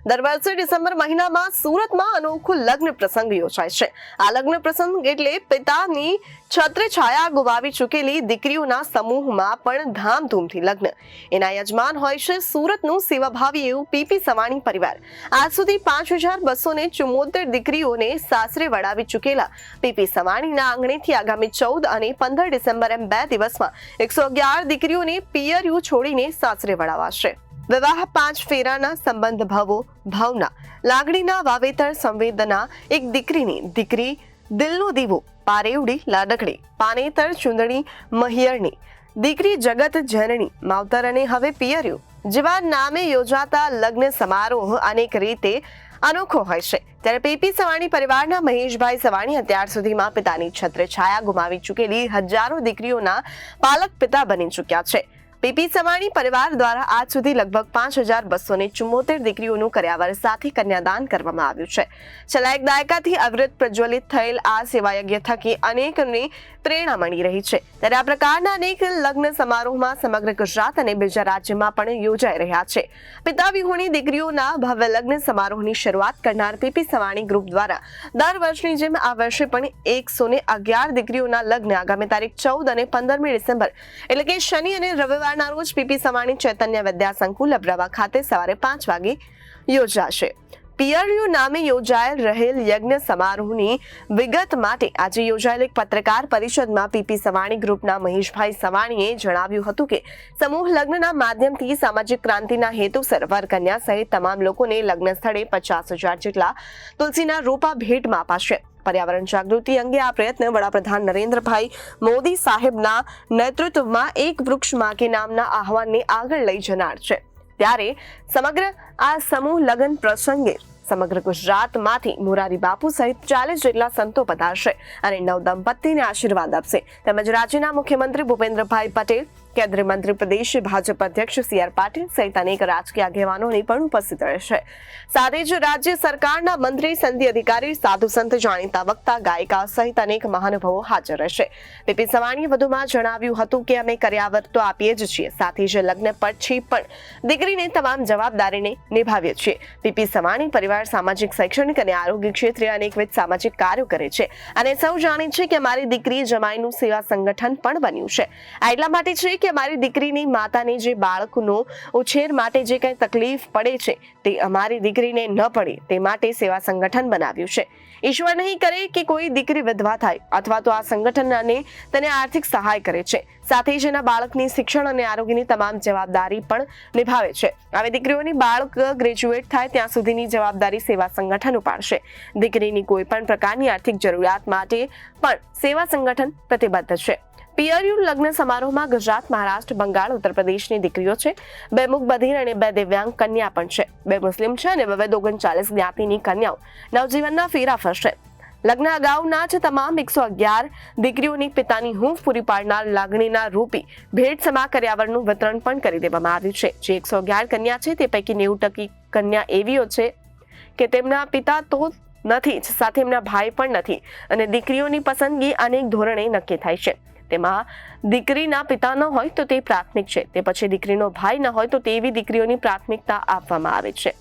દર વર્ષે ડિસેમ્બર મહિનામાં સુરતમાં અનોખો લગ્ન પ્રસંગ યોજાય છે। આ લગ્ન પ્રસંગ એટલે પિતાની છત્ર છાયા ગુમાવી ચૂકેલી દીકરીઓના સમૂહમાં પણ ધામધૂમથી લગ્ન। એના યજમાન હોય છે સુરતનું સેવાભાવી એવું પીપી સવાણી પરિવાર। આજ સુધી 5274 દીકરીઓને સાસરે વળાવી ચૂકેલા પીપી સવાણીના આંગણેથી આગામી 14 અને 15 ડિસેમ્બર એમ 2 દિવસમાં 111 દીકરીઓને પિયરિયું છોડીને સાસરે વળાવાશે। વિવાહ 5 ફેરાના સંબંધ ભાવના લાગણીના વાવેતર સંવેદના એક દીકરી દિલનો દીવો પારેવડી લાડકડી પાનેતર ચુંદડી મહિયરની દીકરી જગત જનની માવતર અને હવે પિયરિયું જેવા નામે યોજાતા લગ્ન સમારોહ અનેક રીતે અનોખો હોય છે। ત્યારે પીપી સવાણી પરિવારના મહેશભાઈ સવાણી અત્યાર સુધીમાં પિતાની છત્ર છાયા ગુમાવી ચૂકેલી હજારો દીકરીઓના પાલક પિતા બની ચૂક્યા છે। પીપી સવાણી પરિવાર દ્વારા આજ સુધી લગભગ 5274 દીકરીઓનું કર્યાવર સાથે કન્યાદાન કરવામાં આવ્યું છે। છેલ્લા એક દાયકાથી અવિરત પ્રજ્વલિત થયેલ આ સેવાયજ્ઞ થકી અનેકને પ્રેરણા મળી રહી છે। ત્યારે આ પ્રકારના અનેક લગ્ન સમારોહમાં સમગ્ર ગુજરાત અને બીજા રાજ્યમાં પણ યોજાઈ રહ્યા છે। પિતા વિહોણી દીકરીઓના ભવ્ય લગ્ન સમારોહની શરૂઆત કરનાર પીપી સવાણી ગ્રુપ દ્વારા દર વર્ષની જેમ આ વર્ષે પણ 111 દીકરીઓના લગ્ન આગામી તારીખ 14 અને 15મી ડિસેમ્બર એટલે કે શનિ અને રવિવાર રોજ પીપી સવાણી ચૈતન્ય વિદ્યા સંકુલ અબ્રાવા ખાતે સવારે 5 વાગે યોજાશે। પિયરિયું નામે યોજાયેલ રહેલ યજ્ઞ સમારોહની વિગત માટે આજે યોજાયેલ એક પત્રકાર પરિષદમાં પીપી સવાણી ગ્રુપના મહેશભાઈ સવાણીએ જણાવ્યું હતું કે સમૂહ લગ્નના માધ્યમથી સામાજિક ક્રાંતિના હેતુસર વર કન્યા સહિત તમામ લોકોને લગ્ન સ્થળે 50,000 જેટલા તુલસીના રોપા ભેટમાં અપાશે। पर्यावरण जागृति अंगे आ प्रयत्न वडाप्रधान नरेंद्रभाई मोदी साहेबना नेतृत्वમાં એક વૃક્ષ માં કે નામના આહવાનને આગળ લઈ જનાર છે। ત્યારે સમગ્ર આ સમૂહ લગ્ન પ્રસંગે સમગ્ર ગુજરાતમાંથી મોરારી બાપુ સહિત 40 જેટલા સંતો પધારશે અને નવ દંપતીને આશીર્વાદ આપશે। તેમજ રાજ્યના મુખ્યમંત્રી ભૂપેન્દ્રભાઈ પટેલ, કેન્દ્રીય મંત્રી પ્રદેશ ભાજપ અધ્યક્ષ CR પાટીલ સહિત અનેક રાજકીય આગેવાનોની પણ ઉપસ્થિત રહેશે। સાથે જ રાજ્ય સરકારના મંત્રી, સંધિ અધિકારી, સાધુ સંત, જાણીતા વક્તા, ગાયિકા સહિત અનેક મહાનુભાવો હાજર રહેશે। પીપી સવાણીએ વધુમાં જણાવ્યું હતું કે અમે કર્યાવર તો આપીએ જ છીએ, સાથે જ લગ્ન પછી પણ દીકરીને તમામ જવાબદારીને નિભાવીએ છીએ। પીપી સવાણી પરિવાર સામાજિક, શૈક્ષણિક અને આરોગ્ય ક્ષેત્રે અનેકવિધ સામાજિક કાર્યો કરે છે અને સૌ જાણે છે કે અમારી દીકરી જમાઈનું સેવા સંગઠન પણ બન્યું છે। આ એટલા માટે છે કે અમારી દીકરીની માતાને જે બાળકનો ઉછેર માટે જે કંઈ તકલીફ પડે છે તે અમારી દીકરીને ન પડે તે માટે સેવા સંગઠન બનાવ્યું છે। ઈશ્વર નહીં કરે કે કોઈ દીકરી વિધવા થાય અથવા તો આ સંગઠન તેને આર્થિક સહાય કરે છે, સાથે જ એના બાળકની શિક્ષણ અને આરોગ્યની તમામ જવાબદારી પણ નિભાવે છે। આવી દીકરીઓની બાળક ગ્રેજ્યુએટ થાય ત્યાં સુધીની જવાબદારી સેવા સંગઠન ઉપાડશે। દીકરીની કોઈ પણ પ્રકારની આર્થિક જરૂરિયાત માટે પણ સેવા સંગઠન પ્રતિબદ્ધ છે। પિયરિયું લગ્ન સમારોહમાં ગુજરાત, મહારાષ્ટ્ર, બંગાળ, ઉત્તર પ્રદેશની દીકરીઓ છે। 2 મૂક બધિર અને 2 દિવ્યાંગ કન્યા પણ છે। 2 મુસ્લિમ છે અને 39 જ્ઞાતિની કન્યાઓ નવજીવનના ફેરા ફરશે। લગ્ન અગાઉના જ તમામ 111 દીકરીઓની પિતાની હૂંફ પૂરી પાડનાર લાગણીના રૂપી ભેટ સમા કર્યાવરનું વિતરણ પણ કરી દેવામાં આવ્યું છે। જે 111 કન્યા છે તે પૈકી 90% કન્યા એવીઓ છે કે તેમના પિતા તો નથી જ, સાથે એમના ભાઈ પણ નથી અને દીકરીઓની પસંદગી અનેક ધોરણે નક્કી થાય છે। તેમાં દીકરીના પિતા ન હોય તો તે પ્રાથમિક છે, તે પછી દીકરીનો ભાઈ ન હોય તો તેવી દીકરીઓની પ્રાથમિકતા આપવામાં આવે છે।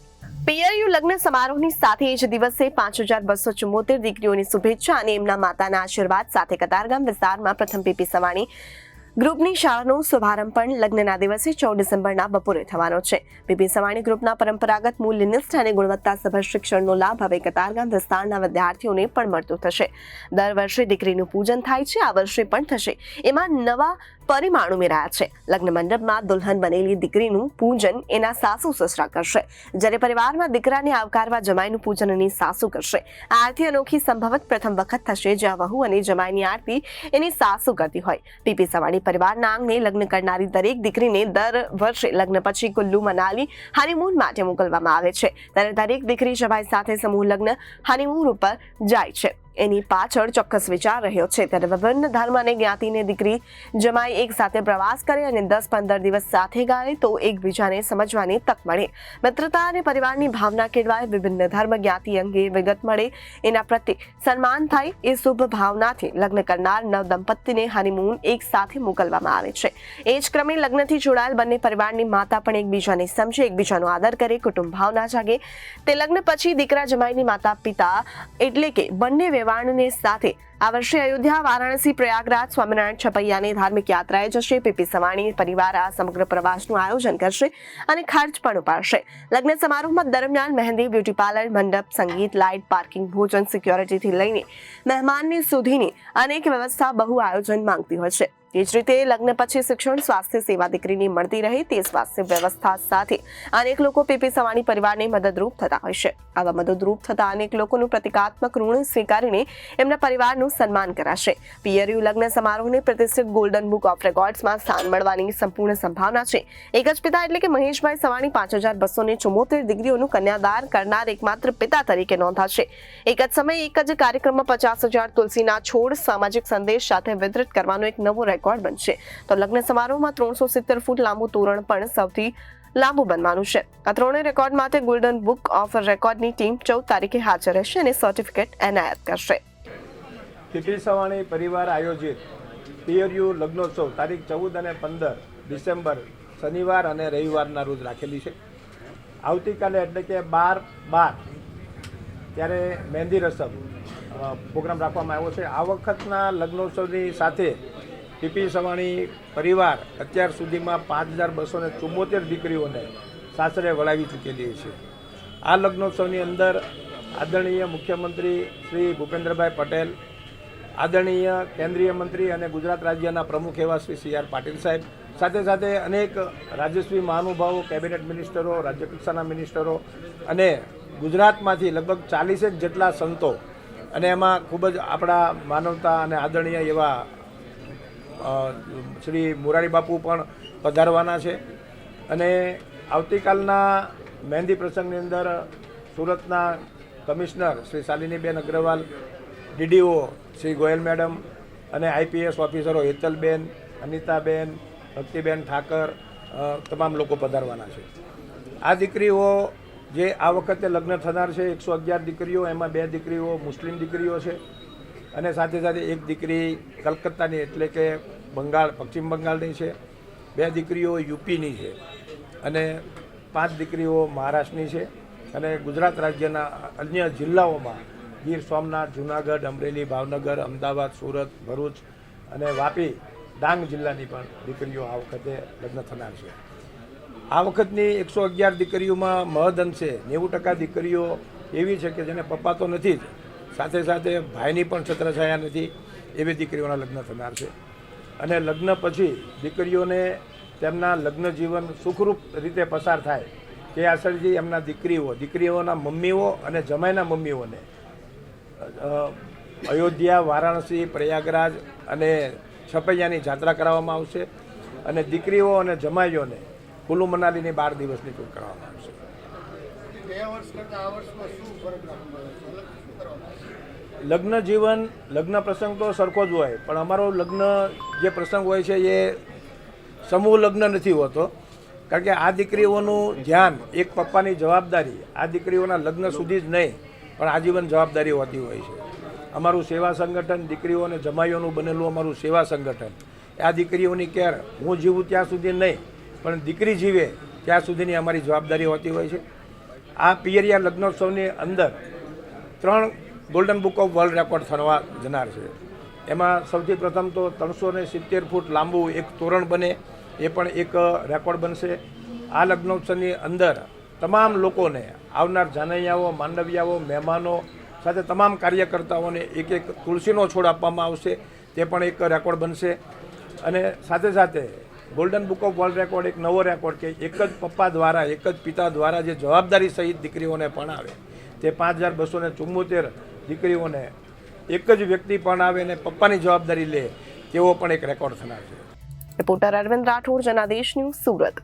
પિયરિયું લગ્ન સમારોહની સાથે જ દિવસે 5274 દીકરીઓની શુભેચ્છા અને એમના માતાના આશીર્વાદ સાથે કતારગામ વિસ્તારમાં પ્રથમ પીપી સવાણી ગ્રુપની શાળાનો શુભારંભ પણ લગ્નના દિવસે 14 ડિસેમ્બરના બપોરે થવાનો છે। પીપી સવાણી ગ્રુપના પરંપરાગત મૂલ્યનિષ્ઠ અને ગુણવત્તાસભર શિક્ષણનો લાભ હવે કતારગામ વિસ્તારના વિદ્યાર્થીઓને પણ મળતો થશે। દર વર્ષે દીકરીનું પૂજન થાય છે, આ વર્ષે પણ થશે। એમાં નવા પરિમાણ ઉમેરાયા છે। લગ્ન મંડપમાં દુલ્હન બનેલી દીકરીનું પૂજન એના સાસુ સસરા કરશે, જ્યારે પરિવારમાં દીકરાને આવકારવા જમાઈનું પૂજન એની સાસુ કરશે। આ આરતી અનોખી સંભવત પ્રથમ વખત થશે જ્યાં વહુ અને જમાઈની આરતી એની સાસુ કરતી હોય। પીપી સવાણી પરિવારના આંગણે લગ્ન કરનારી દરેક દીકરીને દર વર્ષે લગ્ન પછી કુલ્લુ મનાલી હનીમૂન માટે મોકલવામાં આવે છે। ત્યારે દરેક દીકરી જમાઈ સાથે સમૂહ લગ્ન હનીમૂન ઉપર જાય છે। એની પાછળ ચોક્કસ વિચાર રહ્યો છે। ત્યારે વિભિન્ન ધર્મ અને જ્ઞાતિની દીકરી જમાઈ એક સાથે પ્રવાસ કરે અને 10-15 દિવસ સાથે ગાળે તો એકબીજાને સમજવાની તક મળે, મિત્રતા અને પરિવારની ભાવના કેળવાય, વિભિન્ન ધર્મ જ્ઞાતિ અંગે વિગત મળે, એના પ્રત્યે સન્માન થાય। એ શુભ ભાવનાથી લગ્ન કરનાર નવ દંપતીને હનીમૂન એક સાથે મોકલવામાં આવે છે। એ જ ક્રમે લગ્નથી જોડાયેલ બંને પરિવારની માતા પણ એકબીજાને સમજે, એકબીજાનો આદર કરે, કુટુંબ ભાવના જાગે। તે લગ્ન પછી દીકરા જમાઈની માતા પિતા એટલે કે બંને વેવાણને સાથે આ વર્ષે અયોધ્યા, વારાણસી, પ્રયાગરાજ, સ્વામિનારાયણ છપૈયાની ધાર્મિક યાત્રાએ જશે। પીપી સવાણી પરિવાર આ સમગ્ર પ્રવાસનું આયોજન કરશે અને ખર્ચ પણ ઉપાડશે। લગ્ન સમારોહમાં દરમિયાન મહેંદી, બ્યુટી પાર્લર, મંડપ, સંગીત, લાઇટ, પાર્કિંગ, ભોજન, સિક્યોરિટીથી લઈને મહેમાનની સુધીની અનેક વ્યવસ્થા બહુ આયોજન માંગતી હોય છે। એ જ રીતે લગ્ન પછી શિક્ષણ, સ્વાસ્થ્ય સેવા દીકરીની મળતી રહે તે સ્વાસ્થ્ય વ્યવસ્થા સાથે અનેક લોકો પીપી સવાણી પરિવારને મદદરૂપ થતા હોય છે। આવા મદદરૂપ થતા અનેક લોકોનું પ્રતિકાત્મક ઋણ સ્વીકારીને એમના પરિવારનું સન્માન કરાશે। પિયરિયું લગ્ન સમારોહને પ્રતિષ્ઠિત ગોલ્ડન બુક ઓફ રેકોર્ડ્સમાં સ્થાન મળવાની સંપૂર્ણ સંભાવના છે। એક જ પિતા એટલે કે મહેશભાઈ સવાણી 5274 દીકરીઓનું કન્યાદાન કરનાર એકમાત્ર પિતા તરીકે નોંધાશે। એક જ સમયે એક જ કાર્યક્રમમાં 50,000 તુલસીના છોડ સામાજિક સંદેશ સાથે વિતરિત કરવાનો એક નવો રેકોર્ડ બનશે। તો લગ્ન સમારોહમાં 370 ફૂટ લાંબુ તોરણ પણ સૌથી લાંબુ બનવાનું છે। આ ત્રણેય રેકોર્ડ માટે ગોલ્ડન બુક ઓફ રેકોર્ડની ટીમ 14 તારીખે હાજર રહેશે અને સર્ટિફિકેટ એનાયત કરશે। પીપી સવાણી પરિવાર આયોજિત પિયરિયુ લગ્નોત્સવ તારીખ 14 અને 15 ડિસેમ્બર શનિવાર અને રવિવારના રોજ રાખેલી છે। આવતીકાલે એટલે કે 12/12 ત્યારે મહેંદી રસમ પ્રોગ્રામ રાખવામાં આવ્યો છે। આ વખતના લગ્નોત્સવની સાથે પીપી સવાણી પરિવાર અત્યાર સુધીમાં 5274 દીકરીઓને સાસરે વળાવી ચૂકેલી છે। આ લગ્નોત્સવની અંદર આદરણીય મુખ્યમંત્રી શ્રી ભૂપેન્દ્રભાઈ પટેલ, આદરણીય કેન્દ્રીય મંત્રી અને ગુજરાત રાજ્યના પ્રમુખ એવા શ્રી CR પાટીલ સાહેબ, સાથે સાથે અનેક રાજ્યશ્રી મહાનુભાવો, કેબિનેટ મિનિસ્ટરો, રાજ્યકક્ષાના મિનિસ્ટરો અને ગુજરાતમાંથી લગભગ 40 જેટલા સંતો અને એમાં ખૂબ જ આપણા માનવતા અને આદરણીય એવા શ્રી મોરારી બાપુ પણ પધારવાના છે। અને આવતીકાલના મહેંદી પ્રસંગની અંદર સુરતના commissioner Shri શાલિનીબેન Agarwal, DDO Shri Goyal madam અને IPS ઓફિસરો હેતલબેન, અનિતાબેન, ભક્તિબેન ઠાકર તમામ લોકો પધારવાના છે। આ દીકરીઓ જે આ વખતે લગ્ન થનાર છે 111 દીકરીઓ, એમાં 2 દીકરીઓ મુસ્લિમ દીકરીઓ છે અને સાથે સાથે એક દીકરી કલકત્તાની એટલે કે બંગાળ, પશ્ચિમ બંગાળની છે, 2 દીકરીઓ UPની છે અને 5 દીકરીઓ મહારાષ્ટ્રની છે અને ગુજરાત રાજ્યના અન્ય જિલ્લાઓમાં ગીર સોમનાથ, જૂનાગઢ, અમરેલી, ભાવનગર, અમદાવાદ, સુરત, ભરૂચ અને વાપી, ડાંગ જિલ્લાની પણ દીકરીઓ આ વખતે લગ્ન થનાર છે। આ વખતની 111 દીકરીઓમાં મહદઅંશે 90% દીકરીઓ એવી છે કે જેને પપ્પા તો નથી જ, સાથે સાથે ભાઈની પણ છત્રછાયા નથી, એવી દીકરીઓના લગ્ન થનાર છે। અને લગ્ન પછી દીકરીઓને તેમના લગ્ન જીવન સુખરૂપ રીતે પસાર થાય તે આશયથી એમના દીકરીઓના મમ્મીઓ અને જમાઈના મમ્મીઓને અયોધ્યા, વારાણસી, પ્રયાગરાજ અને છપૈયાની જાત્રા કરાવવામાં આવશે અને દીકરીઓ અને જમાઈઓને કુલ્લુ મનાલીની 12 દિવસની ટૂર કરવામાં આવશે। લગ્ન જીવન, લગ્ન પ્રસંગ તો સરખો જ હોય, પણ અમારો લગ્ન જે પ્રસંગ હોય છે એ સમૂહ લગ્ન નથી હોતો, કારણ કે આ દીકરીઓનું ધ્યાન, એક પપ્પાની જવાબદારી આ દીકરીઓના લગ્ન સુધી જ નહીં પણ આજીવન જવાબદારી હોતી હોય છે। અમારું સેવા સંગઠન, દીકરીઓ અને જમાઈઓનું બનેલું અમારું સેવા સંગઠન, આ દીકરીઓની કેર હું જીવું ત્યાં સુધી નહીં પણ દીકરી જીવે ત્યાં સુધીની અમારી જવાબદારી હોતી હોય છે। આ પિયરિયા લગ્નોત્સવની અંદર 3 golden book of world record થવા જનાર છે। એમાં સૌથી પ્રથમ તો 370 ફૂટ લાંબુ એક તોરણ બને, એ પણ એક રેકોર્ડ બનશે। આ લગ્નોત્સવની અંદર તમામ લોકોને, આવનાર જાનૈયાઓ, માંડવિયાઓ, મહેમાનો સાથે તમામ કાર્યકર્તાઓને એક તુલસીનો છોડ આપવામાં આવશે, તે પણ એક રેકોર્ડ બનશે। અને સાથે સાથે golden book of world record એક નવો રેકોર્ડ કે એક જ પપ્પા દ્વારા, એક જ પિતા દ્વારા જે જવાબદારી સહિત દીકરીઓને ભણાવે તે 5274 દીકરીઓને એક જ વ્યક્તિ ભણાવે અને પપ્પાની જવાબદારી લે તેવો પણ એક રેકોર્ડ થનાર છે। Reporter Arvind Rathod, Janadesh news, Surat.